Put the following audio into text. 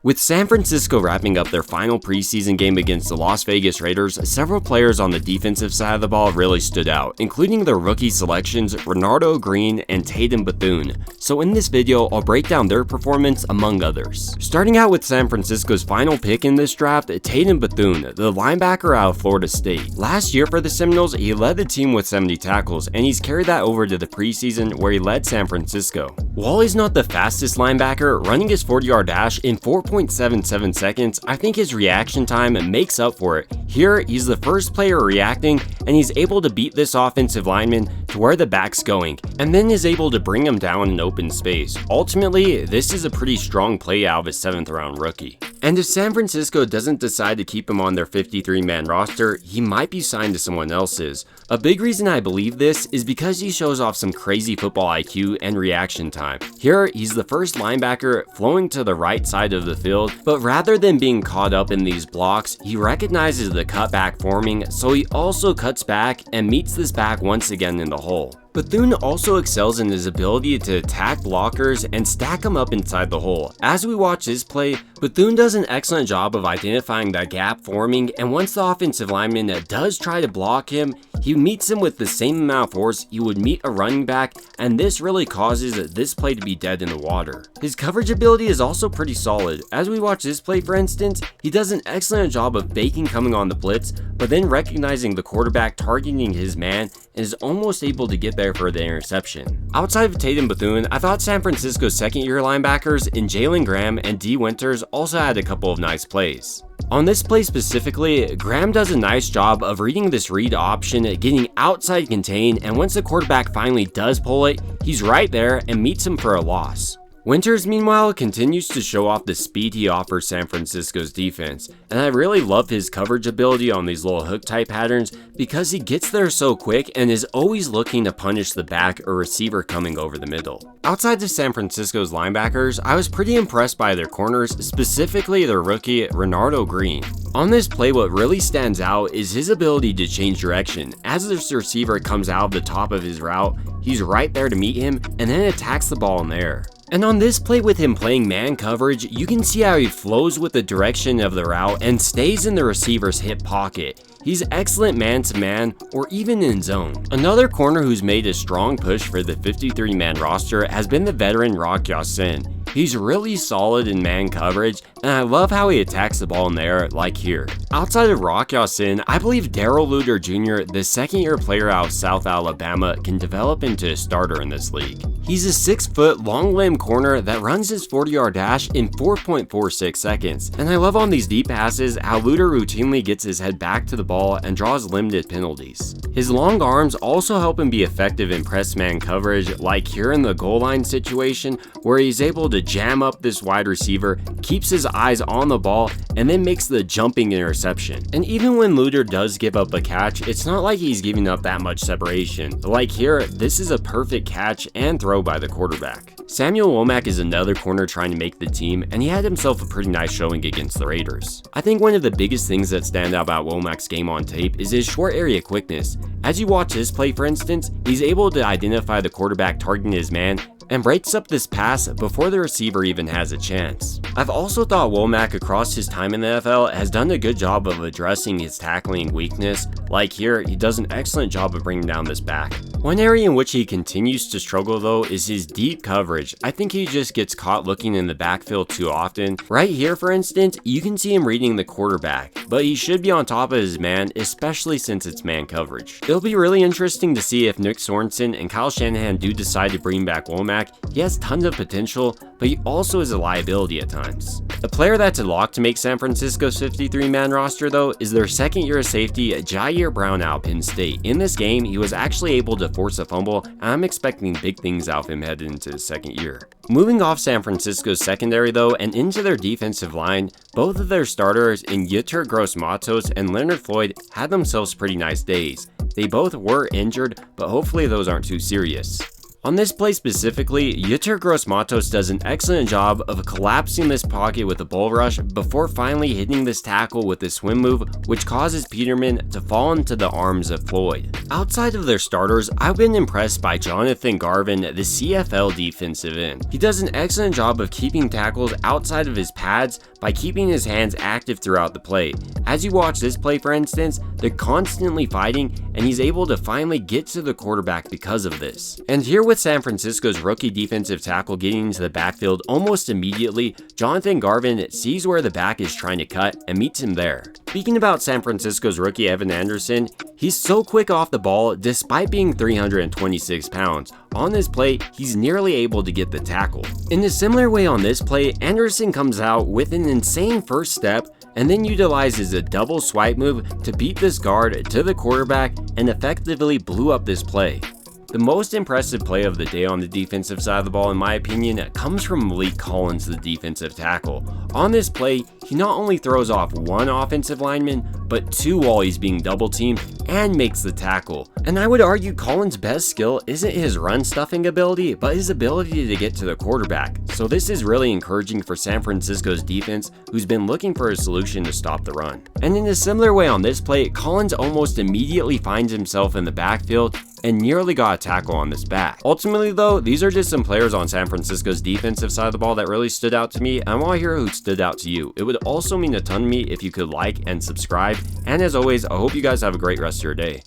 With San Francisco wrapping up their final preseason game against the Las Vegas Raiders, several players on the defensive side of the ball really stood out, including their rookie selections Renardo Green and Tatum Bethune. So in this video, I'll break down their performance among others. Starting out with San Francisco's final pick in this draft, Tatum Bethune, the linebacker out of Florida State. Last year for the Seminoles, he led the team with 70 tackles, and he's carried that over to the preseason where he led San Francisco. While he's not the fastest linebacker, running his 40-yard dash in 4.77 seconds, I think his reaction time makes up for it. Here, he's the first player reacting, and he's able to beat this offensive lineman to where the back's going, and then is able to bring him down in open space. Ultimately, this is a pretty strong play out of a 7th round rookie. And if San Francisco doesn't decide to keep him on their 53-man roster, he might be signed to someone else's. A big reason I believe this is because he shows off some crazy football IQ and reaction time. Here, he's the first linebacker flowing to the right side of the field, but rather than being caught up in these blocks, he recognizes the cutback forming, so he also cuts back and meets this back once again in the hole. Bethune also excels in his ability to attack blockers and stack them up inside the hole. As we watch his play, Bethune does an excellent job of identifying that gap forming, and once the offensive lineman does try to block him, he meets him with the same amount of force he would meet a running back, and this really causes this play to be dead in the water. His coverage ability is also pretty solid. As we watch this play for instance, he does an excellent job of faking coming on the blitz, but then recognizing the quarterback targeting his man and is almost able to get there for the interception. Outside of Tatum Bethune, I thought San Francisco's second-year linebackers in Jalen Graham and D. Winters also had a couple of nice plays. On this play specifically, Graham does a nice job of reading this read option, getting outside contain, and once the quarterback finally does pull it, he's right there and meets him for a loss. Winters, meanwhile, continues to show off the speed he offers San Francisco's defense, and I really love his coverage ability on these little hook type patterns because he gets there so quick and is always looking to punish the back or receiver coming over the middle. Outside of San Francisco's linebackers, I was pretty impressed by their corners, specifically their rookie Renardo Green. On this play, what really stands out is his ability to change direction. As this receiver comes out of the top of his route, he's right there to meet him and then attacks the ball in the air. And on this play with him playing man coverage, you can see how he flows with the direction of the route and stays in the receiver's hip pocket. He's excellent man-to-man or even in zone. Another corner who's made a strong push for the 53-man roster has been the veteran Rock Ya-Sin. He's really solid in man coverage, and I love how he attacks the ball in the air like here. Outside of Rock Ya-Sin, I believe Darrell Luter Jr., the second-year player out of South Alabama, can develop into a starter in this league. He's a 6-foot, long-limbed corner that runs his 40-yard dash in 4.46 seconds, and I love on these deep passes how Luter routinely gets his head back to the ball and draws limited penalties. His long arms also help him be effective in press man coverage, like here in the goal line situation where he's able to jam up this wide receiver, keeps his eyes on the ball, and then makes the jumping interception. And even when Luter does give up a catch, it's not like he's giving up that much separation. Like here, this is a perfect catch and throw by the quarterback. Samuel Womack is another corner trying to make the team, and he had himself a pretty nice showing against the Raiders. I think one of the biggest things that stand out about Womack's game on tape is his short area quickness. As you watch his play for instance, he's able to identify the quarterback targeting his man and breaks up this pass before the receiver even has a chance. I've also thought Womack across his time in the NFL has done a good job of addressing his tackling weakness. Like here, he does an excellent job of bringing down this back. One area in which he continues to struggle though is his deep coverage. I think he just gets caught looking in the backfield too often. Right here for instance, you can see him reading the quarterback, but he should be on top of his man, especially since it's man coverage. It'll be really interesting to see if Nick Sorensen and Kyle Shanahan do decide to bring back Womack. He has tons of potential, but he also is a liability at times. A player that's a lock to make San Francisco's 53-man roster though is their second-year safety Jair Brown out of Penn State. In this game, he was actually able to force a fumble, and I'm expecting big things out of him headed into his second year. Moving off San Francisco's secondary though and into their defensive line, both of their starters in Yetur Gross-Matos and Leonard Floyd had themselves pretty nice days. They both were injured, but hopefully those aren't too serious. On this play specifically, Yetur Gross-Matos does an excellent job of collapsing this pocket with a bull rush before finally hitting this tackle with a swim move, which causes Peterman to fall into the arms of Floyd. Outside of their starters, I've been impressed by Jonathan Garvin, the CFL defensive end. He does an excellent job of keeping tackles outside of his pads, by keeping his hands active throughout the play. As you watch this play, for instance, they're constantly fighting, and he's able to finally get to the quarterback because of this. And here with San Francisco's rookie defensive tackle getting into the backfield almost immediately, Jonathan Garvin sees where the back is trying to cut and meets him there. Speaking about San Francisco's rookie Evan Anderson, he's so quick off the ball despite being 326 pounds. On this play, he's nearly able to get the tackle. In a similar way on this play, Anderson comes out with an insane first step and then utilizes a double swipe move to beat this guard to the quarterback and effectively blew up this play. The most impressive play of the day on the defensive side of the ball, in my opinion, comes from Maliek Collins, the defensive tackle. On this play, he not only throws off one offensive lineman, but two while he's being double teamed and makes the tackle. And I would argue Collins' best skill isn't his run stuffing ability, but his ability to get to the quarterback. So this is really encouraging for San Francisco's defense, who's been looking for a solution to stop the run. And in a similar way on this play, Collins almost immediately finds himself in the backfield and nearly got a tackle on this back. Ultimately though, these are just some players on San Francisco's defensive side of the ball that really stood out to me, and I want to hear who stood out to you. It would also mean a ton to me if you could like and subscribe, and as always, I hope you guys have a great rest of your day.